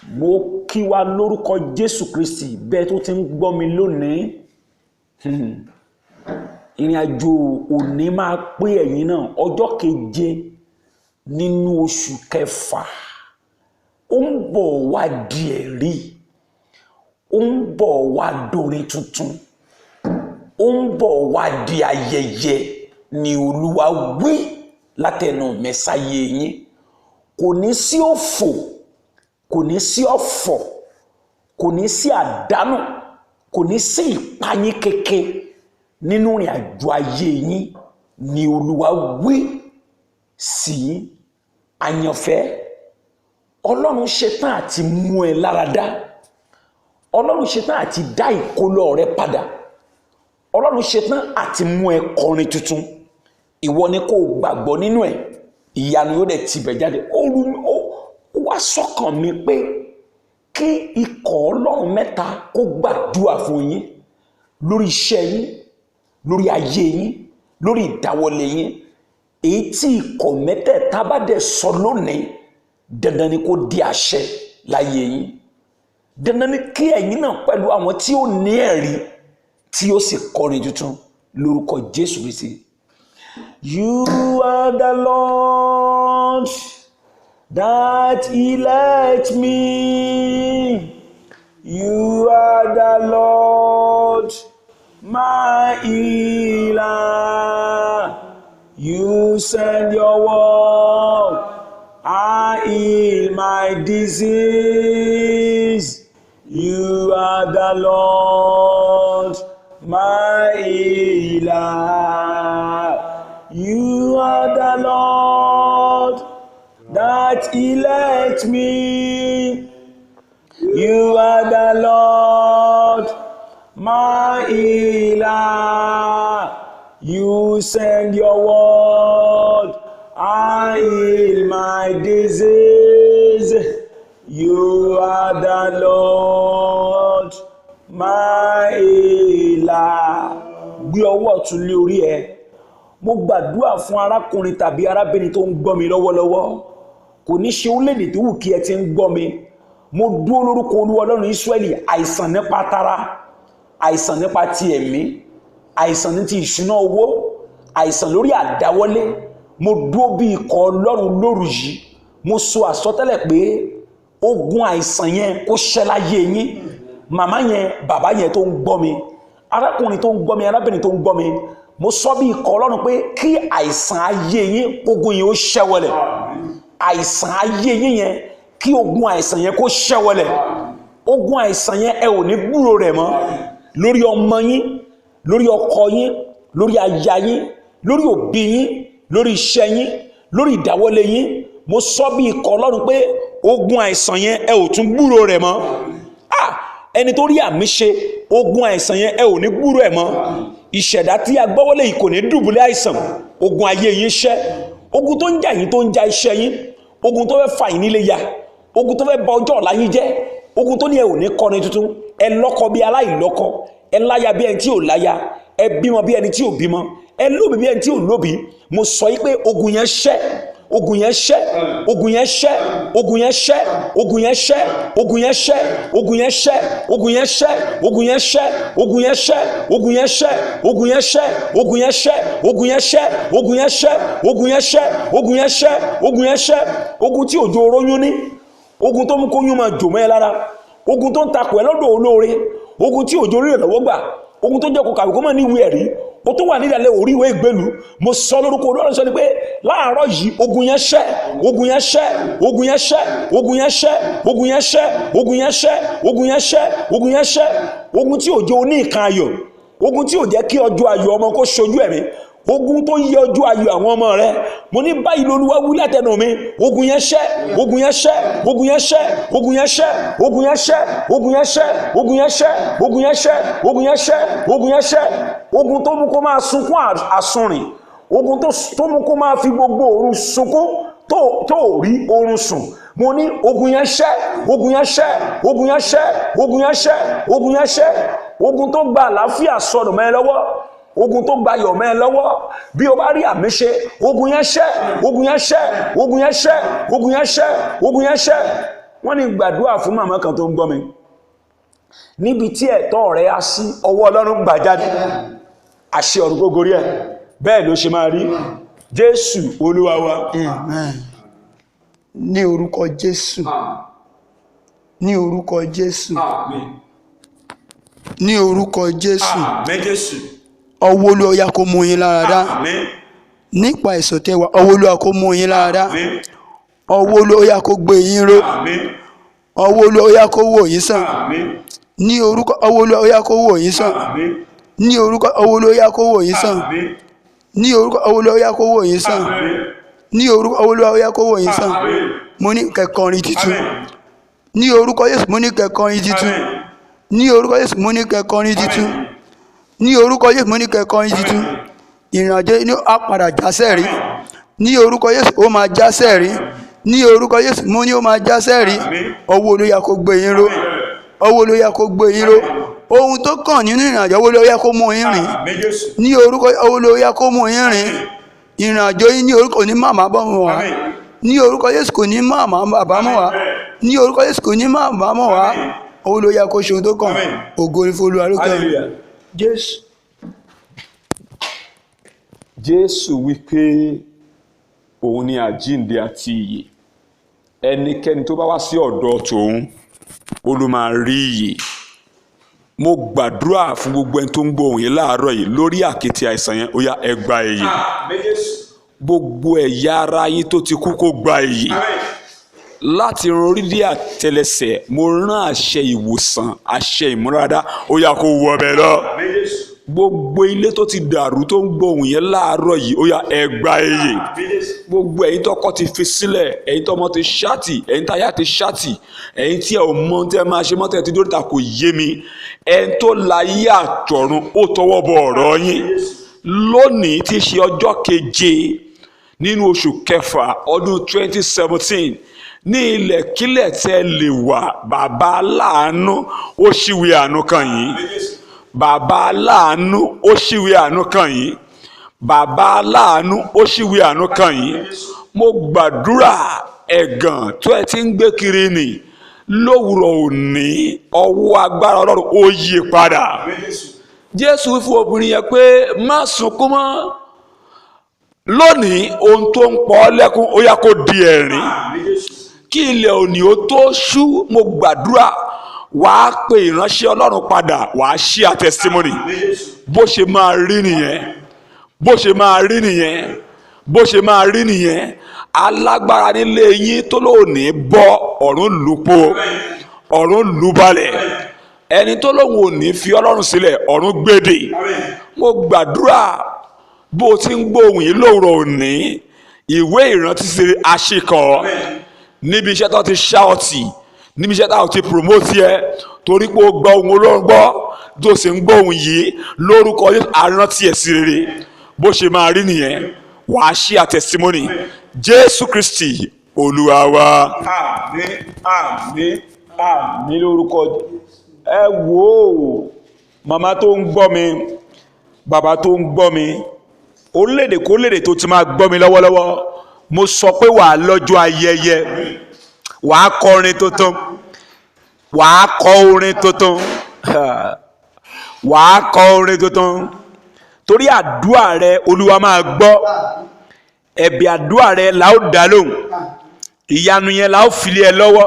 Mo kí wa lórúkọ Jésù Kristi bẹ́ẹ̀ tó ti ń gbọ́ mi lónìí. Ìrìn àjò òní máa pé ẹ̀yin náà ọjọ́ 7 nínú oṣù kẹfà. Ó ń bọ̀ wá di ẹ̀rí. Ó ń bọ̀ wá dorin tuntun. Ó ń bọ̀ wá di ayẹyẹ ni Olúwa wí látẹnu mẹ́sáyé yín. Kò ní sí òfò, kò ní sí ọ̀fọ̀, kò ní sí àdánù, kò ní sí ìpayín keke nínú ìrìn àjò ayé yín ni Olúwa wí sí àyànfẹ́. Ọlọ́run ṣetán àti mú ẹ láradá. Ọlọ́run ṣetán àti dá ìkólọ rẹ padà. Ọlọ́run ṣetán àti mú ẹ kọrin tuntun. Ìwọ ni kó gbàgbọ́ nínú ẹ̀. Ìyanu yóò dẹ̀ tibẹ̀ jáde. Ó wá sọ́kàn mi pé kí ikọ̀ Ọlọ́run mẹ́ta kó gbàdúrà fún yín lórí iṣẹ́ yín, lórí ayé yín, lórí ìdáwọ́lé yín. Èyí tí ikọ̀ mẹ́tẹ̀ẹ̀ta bá dẹ̀ sọ lónìí, dandan ni kó di àṣẹ láyé yín. Dandan ni kí ẹ̀yin náà pẹ̀lú àwọn tí ó ní ẹ̀rí tí ó sì kọrin tuntun lórúkọ Jésù Kristi. You are the Lord that elect me. You are the Lord, my healer. You send your word, I heal my disease. You are the Lord, my healer. You are the Lord that elect me. You are the Lord, my healer. You send your word, I heal my disease. You are the Lord, my healer. Gbé ọwọ́ ọ̀tún lé orí ẹ. Mo gbàdúrà fún arákùnrin tàbí arábìnrin tó ń gbọ́ mi lọ́wọ́lọ́wọ́. Kò ní ṣe orílẹ̀-èdè tó wù kí ẹ ti ń gbọ́ mi. Mo dúró lórúkọ Olúwa Ọlọ́run Ísírẹ́lì, àìsàn nípa tara, àìsàn nípa ti ẹ̀mí, àìsàn ní ti ìṣúná owó, àìsàn lórí àdáwọ́lé. Mo dúró bí ikọ̀ Ọlọ́run lóru yìí. Mo sọ àsọtẹ́lẹ̀ pé ogun àìsàn yẹn kó ṣẹ́ láyé yín. Màmá yẹn, bàbá yẹn tó ń gbọ́ mi, arákùnrin tó ń gbọ́ mi, arábìnrin tó ń gbọ́ mi, mo sọ bí ikọ̀ Ọlọ́run pé kí àìsàn ayé yín, ogun yẹn ó ṣẹ́wọlẹ̀. Àìsàn ayé yín yẹn, kí ogun àìsàn yẹn kó ṣẹ́wọlẹ̀. Ogun àìsàn yẹn ẹ ò ní gbúrò rẹ̀ mọ́. Lórí ọmọ yín, lórí ọkọ yín, lórí aya yín, lórí òbí yín, lórí iṣẹ́ yín, lórí ìdáwọ́lé yín. Mo sọ bí ikọ̀ Ọlọ́run pé ogun àìsàn yẹn ẹ ò tún gbúrò rẹ̀ mọ́. Ẹni tó rí àmì ṣe, ogun àìsàn yẹn ẹ ò ní gbúrò ẹ̀ mọ́. Ìṣẹ̀dá tí a gbọ́wọ́lé yìí kò ní dùbúlẹ̀ àìsàn. Ogun ayé yín ṣẹ́. Ogun tó ń jà yín tó ń ja iṣẹ́ yín. Ogun tó fẹ́ fà yín nílé ya. Ogun tó fẹ́ bà ọjọ́ ọ̀la yín jẹ́. Ogun tó ní ẹ ò ní kọrin tuntun. Ẹ lọ́kọ bí aláìlọ́kọ. Ẹ láya bí ẹni tí ò láya. Ẹ bímọ bí ẹni tí ò bímọ. Ẹ lóbi bí ẹni tí ò lóbi. Mo sọ yí pé ogun yẹn ṣẹ́. Ogun yẹn ṣẹ́. Ogun yẹn ṣẹ́. Ogun yẹn ṣẹ́. Ogun yẹn ṣẹ́. Ogun yẹn ṣẹ́. Ogun yẹn ṣẹ́. Ogun yẹn ṣẹ́. Ogun yẹn ṣẹ́. Ogun yẹn ṣẹ́. Ogun yẹn ṣẹ́. Ogun yẹn ṣẹ́. Ogun yẹn ṣẹ́. Ogun yẹn ṣẹ́. Ogun yẹn ṣẹ́. Ogun yẹn ṣẹ́. Ogun yẹn ṣẹ́. Ogun yẹn ṣẹ́. Ogun tí òjò oróyún ní. Ogun tó mú kóyún máa jò mọ́ ẹ lára. Ogun tó ń takò ẹ lọ́dọ̀ olóore. Ogun tí òjò orí ìrànlọ́wọ́ gbà. Ogun tó jẹ́ kó kàwé kó má ní ìwé ẹ̀rí. O tó wà nídàlẹ̀ orí ìwé ìgbélú. Mo sọ lórúkọ Ọlọ́run sọ ni pé láàárọ̀ yìí ogun yẹn ṣẹ́. Ogun yẹn ṣẹ́. Ogun yẹn ṣẹ́. Ogun yẹn ṣẹ́. Ogun yẹn ṣẹ́. Ogun yẹn ṣẹ́. Ogun yẹn ṣẹ́. Ogun yẹn ṣẹ́. Ogun tí òjò ní ìkan ayọ̀. Ogun tí ò jẹ́ kí ọjọ́ ayọ̀ ọmọ kó ṣojú ẹ̀mí. Ogun tó yẹ ọjọ́ ayọ̀ àwọn ọmọ rẹ. Mo ní báyìí l'Olúwa wí látẹnu mi. Ogun yẹn ṣẹ́. Ogun yẹn ṣẹ́. Ogun yẹn ṣẹ́. Ogun yẹn ṣẹ́. Ogun yẹn ṣẹ́. Ogun yẹn ṣẹ́. Ogun yẹn ṣẹ́. Ogun yẹn ṣẹ́. Ogun yẹn ṣẹ́. Ogun yẹn ṣẹ́. Ogun tó mú kó máa sunkún àsunrìn. Ogun tó mú kó máa fi gbogbo òru sunkún tó rí oorun sùn. Mo ní ogun yẹn ṣẹ́. Ogun yẹn ṣẹ́. Ogun yẹn ṣẹ́. Ogun yẹn ṣẹ́. Ogun yẹn ṣẹ́. Ogun tó gba àlàáfíà sọnù mọ́ ẹ lọ́wọ́. Ogun tó gba yọ̀ mọ́ ẹ lọ́wọ́. Bí o bá rí àmì ṣe, ogun yẹn ṣẹ́. Ogun yẹn ṣẹ́. Ogun yẹn ṣẹ́. Ogun yẹn ṣẹ́. Ogun yẹn ṣẹ́. wọ́n ní gbàdúrà fún màmá kan tó ń gbọ́ mi níbi tí ẹ̀tọ́ rẹ̀ á sí ọwọ́ Ọlọ́run gbà jáde àṣẹ ọ̀run kó gorí ẹ̀ bẹ́ẹ̀ ló ṣe máa rí Jésù Olúwa wa. Amen. Ní orúkọ Jésù. Ní orúkọ Jésù. Ní orúkọ Jésù. Àmín Jésù. Ọwọ́ Olúwa yá kó mú yín lára dá. Àmín. Nípa àìsàn tẹ́ wà, ọwọ́ Olúwa kó mú yín lára dá. Àmín. Ọwọ́ Olúwa yá kó gbé yín ró. Àmín. Ọwọ́ Olúwa yá kó wò yín sàn. Àmín. Ní orúkọ ọwọ́ Olúwa yá kó wò yín sàn. Àmín. Ní orúkọ ọwọ́ Olúwa yá kó wò yín sàn. Àmín. Ní orúkọ ọwọ́ Olúwa yá kó wò yín sàn. Ní orúkọ ọwọ́ Olúwa yá kó wò yín sàn. Mo ní kẹkọrin titun. Ní orúkọ Jésù mo ní kẹkọrin titun. Ní orúkọ Jésù mo ní kẹkọrin titun. Ní orúkọ Jésù mo ní kẹkọrin titun. Ìrìnàjò ní á padà jásẹ̀ rí. Ní orúkọ Jésù ó máa jásẹ̀ rí. Ní orúkọ Jésù mo ní ó máa jásẹ̀ rí. Ọwọ́ Olúwa yá kó gbé yín ró. Ọwọ́ Olúwa yá kó gbé yín ró. Ohun tó kàn nínú ìrìnàjò ọwọ́ Olúwa yá kó mú yín rìn. Ní orúkọ ọwọ́ Olúwa yá kó mú yín rìn. Ìrìnàjò yín ní orúkọ ní màmá bọ́ mọ́ wá. Ní orúkọ Jésù kò ní màmá bàbá mọ́ wá. Ní orúkọ Jésù kò ní màmá mọ́ wá. Ọwọ́ Olúwa yá kó ṣe ohun tó kàn. Ògo ni fún Olúwa lókè ọ̀run. Jésù. Jésù wípé òun ni àjíǹde àti ìyè ẹnikẹ́ni tó bá wá sí ọ̀dọ̀ tòun ó ló máa rí ìyè. Mo gbàdúrà fún gbogbo ẹni tó ń gbọ́ ohùn yìí láàárọ̀ yìí lórí àkéte àìsàn yẹn ó yá ẹ gba ìyè. Gbogbo ẹ̀yà ara yín tó ti kú kó gba ìyè. Láti ran orí dé àtẹ́lẹsẹ̀ mo rán àṣẹ ìwòsàn àṣẹ ìmúradá ó yá kó wọ ọbẹ̀ lọ. Gbogbo ilé tó ti dàrú tó ń gbọ́ ohùn yẹn láàárọ̀ yìí ó yá ẹ gba ìyè. Gbogbo ẹ̀yin tọ́kọ ti fi sílẹ̀ ẹ̀yin tọ́mọ ti ṣáàtì ẹ̀yin táyà ti ṣáàtì ẹ̀yin tí ẹ ò mọ tẹ́ máa ṣe mọ́tẹ́ ti dóríta kò yé mi ẹ̀yin tó láyé àtọ̀run ó tọwọ́ bọ ọ̀rọ̀ yín lónìí tí í ṣe ọjọ́ keje nínú oṣù kẹfà ọdún 2017 ní ilẹ̀kílẹ̀ tẹ́ lè wà bàbá aláàánú ó ṣíwèé àánú kàn yín. Bàbá aláàánú ó ṣíwèé àánú kàn yín. Bàbá aláàánú ó ṣíwèé àánú kàn yín. Mo gbàdúrà ẹ̀gàn tó ẹ ti ń gbé kiri nì lówùrọ̀ òní ọwọ́ agbára Ọlọ́run ó yí padà. Jésù wí fún obìnrin yẹn pé má sunkún mọ́ lónìí ohun tó ń pọ̀ ọ́ lẹ́kún ó yá kó di ẹ̀rín. Kí ilẹ̀ òní ó tó ṣú mo gbàdúrà wàá pe ìránṣẹ́ Ọlọ́run padà wàá ṣí a testimony bó ṣe máa rí nìyẹn bó ṣe máa rí nìyẹn bó ṣe máa rí nìyẹn. Alágbára nílé yín tó lóòní bọ́ ọ̀run lùpọ̀ ọ̀run lùbalẹ̀ ẹni tó lóun ò ní fi Ọlọ́run sílẹ̀ ọ̀run gbèdè. Mo gbàdúrà bó o ti ń gbóhùn yìí lóòrọ̀ òní ìwé ìrántí sí àṣekọ̀ níbi iṣẹ́ tó ti ṣá ọtí níbi iṣẹ́ táwọn ti promote yẹ torí pé ó gbọ́ ohun Ọlọ́run gbọ́ tó sì ń gbọ́ ohun yìí lórúkọ àrántí ẹ̀ sí rere bó ṣe máa rí nìyẹn wàá ṣí a testimony Jésù Kristi Olúwa wa. Àmín àmín àmín lórúkọ ẹ wò ó màmá tó ń gbọ́ mi bàbá tó ń gbọ́ mi orílẹ̀-èdè kórílẹ̀-èdè tó ti máa gbọ́ mi lọ́wọ́lọ́wọ́ mo sọ pé wàá lọ́jọ́ ayẹyẹ wàá kọ orin tuntun wàá kọ orin tuntun wàá kọ orin tuntun torí àdúrà rẹ Olúwa máa gbọ́ ẹ̀bẹ̀ àdúrà rẹ la ó dá lóhùn ìyanu yẹn la ó fi lé ẹ lọ́wọ́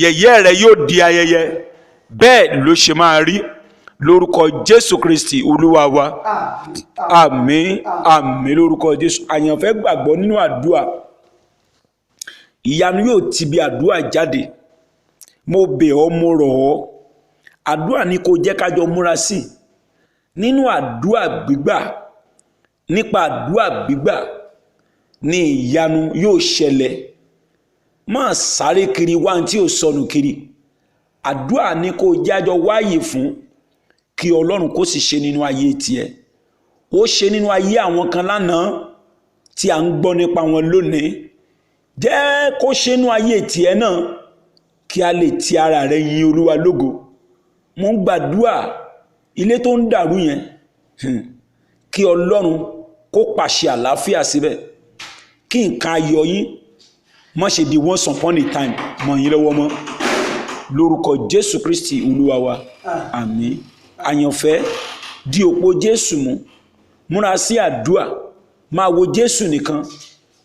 yẹ̀yẹ́ rẹ yóò di ayẹyẹ bẹ́ẹ̀ ló ṣe máa rí lórúkọ Jésù Kristi Olúwa wa àmín àmín lórúkọ Jésù. Àyànfẹ́ gbàgbọ́ nínú àdúrà ìyanu yóò ti bí àdúrà jáde. Mo bẹ̀ ọ́ mo rọ̀ ọ́ àdúrà ni kò jẹ́ kájọ múra sí nínú àdúrà gbígbà nípa àdúrà gbígbà ni ìyanu yóò ṣẹlẹ̀. Má sáré kiri wá tí ò sọnù kiri àdúrà ni kò jájọ wáyè fún kí Ọlọ́run kó sì ṣe nínú ayé tiẹ̀. Ó ṣe nínú ayé àwọn kan lánàá tí à ń gbọ́ nípa wọn lónìí jẹ́ kó ṣe nínú ayé tiẹ̀ náà kí a lè ti ara rẹ̀ yin Olúwa lógo. Mo ń gbàdúrà ilé tó ń dàrú yẹn kí Ọlọ́run kó pàṣẹ àlàáfíà síbẹ̀ kí nǹkan ayọ̀ yín má ṣe di once upon a time mọ́ yín lọ́wọ́ mọ́ lórúkọ Jésù Kristi Olúwa wa àmín. Àyànfẹ́ di òpó Jésù mú, múra sí àdúà, máa wo Jésù nìkan.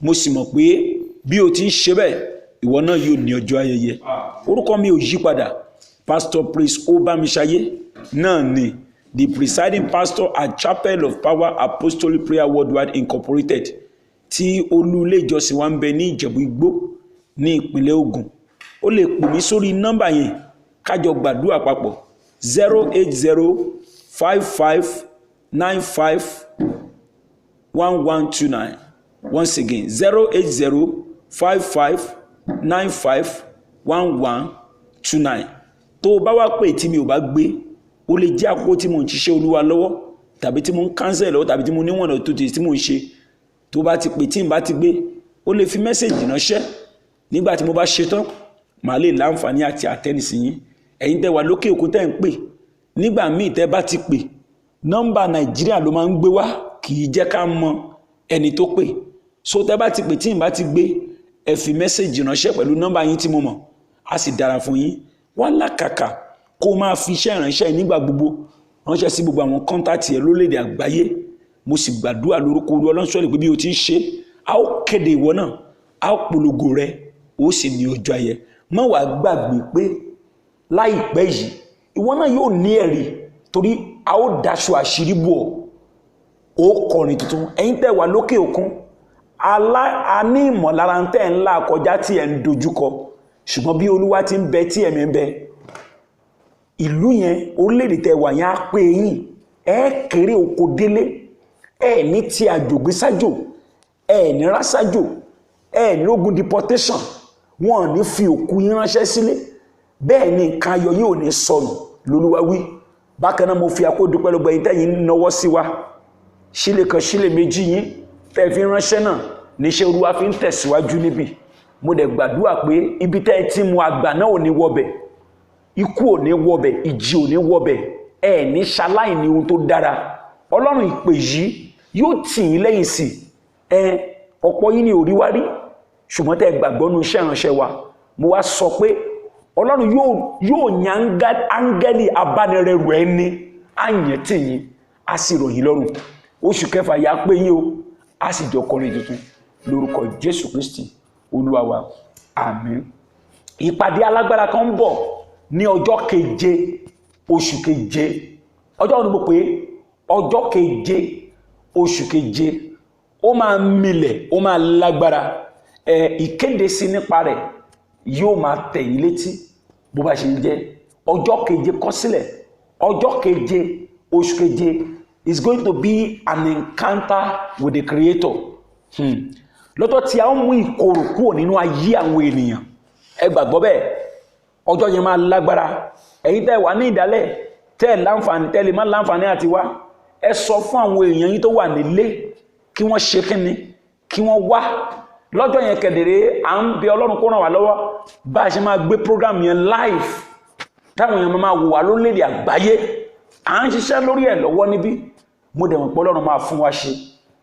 Mo sì mọ̀ pé bí o ti ń ṣe bẹ́ẹ̀ ìwọ náà yóò ní ọjọ́ ayẹyẹ. Orúkọ mi ò yí padà, Pastor Praise Obamisaye náà ni, the presiding pastor at Chapel of Power Apostolic Prayer Worldwide Incorporated tí olú ilé ìjọsìn wa ń bẹ ní Ìjẹ̀bú Igbó ní ìpínlẹ̀ Ògùn. O lè pè mí sórí nọ́mbà yẹn kájọ gbàdúrà papọ̀ 08055951129. Once again 08055951129. Tó o bá wá pè tí mi ò bá gbé, ó lè jẹ́ àkókò tí mo ń ṣiṣẹ́ Olúwa lọ́wọ́ tàbí tí mo ń cancel lọ́wọ́ tàbí tí mo níwọ̀n tó tí mo ń ṣe. Tó bá ti pè tí n bá ti gbé, ó lè fi mẹ́sẹ̀jì ránṣẹ́. Nígbà tí mo bá ṣe tán màá lè láǹfààní àti àtẹ́nisí yín. Ẹ̀yin tẹ́ wà lókè òkun tẹ́ ń pè, nígbà míì tẹ́ bá ti pè, nọ́mbà Nàìjíríà ló máa ń gbé wá, kì í jẹ́ ká mọ ẹni tó pè. So tẹ́ bá ti pè tí n bá ti gbé, ẹ fi mẹ́sẹ̀jì ránṣẹ́ pẹ̀lú nọ́mbà yín tí mo mọ̀, á sì dára fún yín. Wá làkàkà kó máa fi iṣẹ́ ìránṣẹ́ nígbà gbogbo ránṣẹ́ sí gbogbo àwọn kọ́ńtàtì ẹ lórílẹ̀-èdè àgbáyé. Mo sì gbàdúrà lórúkọ Ọlọ́run sọ́lẹ̀ pé bí o ti ń ṣe, a ó kéde ìwọ náà, a ó polongo rẹ, ó sì ní ọjọ́ ayẹ. Má wàá gbàgbé pé láìpẹ́ yìí ìwọ náà yóò ní ẹ̀rí, torí a ó daṣọ àṣírí bò ọ́, ó kọrin tuntun. Ẹ̀yin tẹ́ wà lókè òkun, a ní ìmọ̀lára tẹ́ ń là kọjá tí ẹ̀ ń dojúkọ, ṣùgbọ́n bí Olúwa ti ń bẹ tí ẹ̀mí ń bẹ, ìlú yẹn orílẹ̀-èdè tẹ́ wà yẹn á pé yín, ẹ kéré oko délé, ẹ ní ti àjògbé sájò, ẹ ní rásájò, ẹ ní ogun deportation, wọn ní fi òkú yín ránṣẹ́ sílé, bẹ́ẹ̀ ni nǹkan ayọ̀ yóò ní sọnù lÓlúwa wí. Bákan náà mo fi àkódúpẹ́ lọ́gbọ̀ ẹ̀yin tẹ́yin náwó sí wa, sílé kan sílé méjì yín tẹ́ fi ránṣẹ́ náà níṣẹ́ Olúwa fi ń tẹ̀síwájú níbí. Mo dẹ̀ gbàdúrà pé ibi tẹ́ ẹ ti mú àgbà náà ò ní wọbẹ̀, ikú ò ní wọbẹ̀, ìjì ò ní wọbẹ̀, ẹ ní ṣaláì ní ohun tó dára. Ọlọ́run ìpè yìí yóò tì yín lẹ́yìn sí. Ọ̀pọ̀ yín ni ò rí wá rí, ṣùgbọ́n tẹ́ gbàgbọ́ nínú iṣẹ́ ìránṣẹ́ wa. Mo wá sọ pé Ọlọ́run yóò yan áńgẹ́lì abánirẹrù ẹni, á yàn tì yín, á sì rọ̀ yín lọ́rùn. Oṣù kẹfà yà pé yín o, á sì jọ kọrin tuntun lórúkọ Jésù Kristi Olúwa wa àmín. Ìpàdé alágbára kan ń bọ̀ ní ọjọ́ keje oṣù keje. Ọjọ́ wo ni mo pè? Ọjọ́ keje oṣù keje. Ó máa milẹ̀, ó máa lágbára. Ìkéde sí nípa rẹ̀ yóò máa tẹ̀ yín létí bó bá ṣe ń jẹ́. Ọjọ́ keje kọ sílẹ̀. Ọjọ́ keje oṣù keje is going to be an encounter with the Creator. Lọ́tọ̀ tí a ń mú ìkorò kúrò nínú ayé àwọn ènìyàn. Ẹ gbàgbọ́ bẹ́ẹ̀. Ọjọ́ yẹn máa lágbára. Ẹ̀yin tẹ́ wà ní ìdálẹ̀, tẹ́ láǹfààní, tẹ́ lè má láǹfààní àti wá. Ẹ sọ fún àwọn èèyàn yín tó wà nílé kí wọ́n ṣe kíni, kí wọ́n wá. Lọ́jọ́ yẹn kedere, à ń bẹ Ọlọ́run kó ràn wá lọ́wọ́ bá a ṣe máa gbé program yẹn live. Táwọn èèyàn máa wò wá lórílẹ̀-èdè àgbáyé. À ń ṣiṣẹ́ lórí ẹ̀ lọ́wọ́ níbí. Mo dẹ̀ mọ̀ pé Ọlọ́run máa fún wa ṣe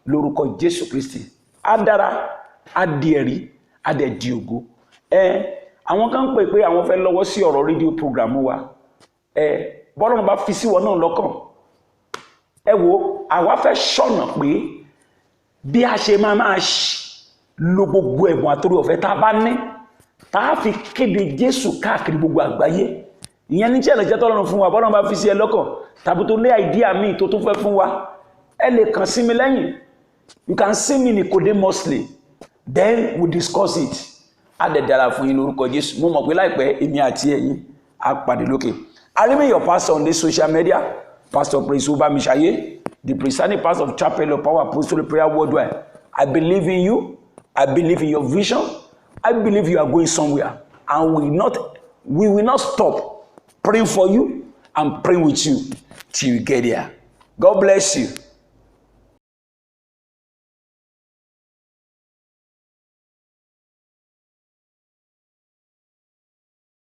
lórúkọ Jésù Kristi. Á dára, á di ẹ̀rí, á dẹ̀ di ògo. Àwọn kan pè pé àwọn fẹ́ lọ́wọ́ sí ọ̀rọ̀ rédíò program wa. Bọ́lọ́run bá fi sí wọn náà lọ́kàn. Ẹ wo, àwa fẹ́ ṣọ̀nà pé bí a ṣe máa lo gbogbo ẹ̀bùn àtòrí ọ̀fẹ́ tá a bá ní, tá a fi kéde Jésù káàkiri gbogbo àgbáyé. Ìyẹn ní chẹ́lẹ̀ jẹ́ tọ́lọ́run fún wa, bọ́lọ́run bá fi sí ẹ lọ́kàn, tàbí tó lé àìdíà míì tó tún fẹ́ fún wa. Ẹ lè kàn sí mi lẹ́yìn. You can see me Nicodemously. Then we discuss it. Á dẹ̀ dára fún yín lórúkọ Jésù. Mo mọ̀ pé láìpẹ́ èmi àti ẹ̀yin á pàdé lókè. I remain your pastor on this social media, Pastor Praise Obamisaye, the presiding pastor of Chapel of Power Apostolic Prayer Worldwide. I believe in you. I believe in your vision. I believe you are going somewhere. And we will not stop praying for you and praying with you till you get there. God bless you.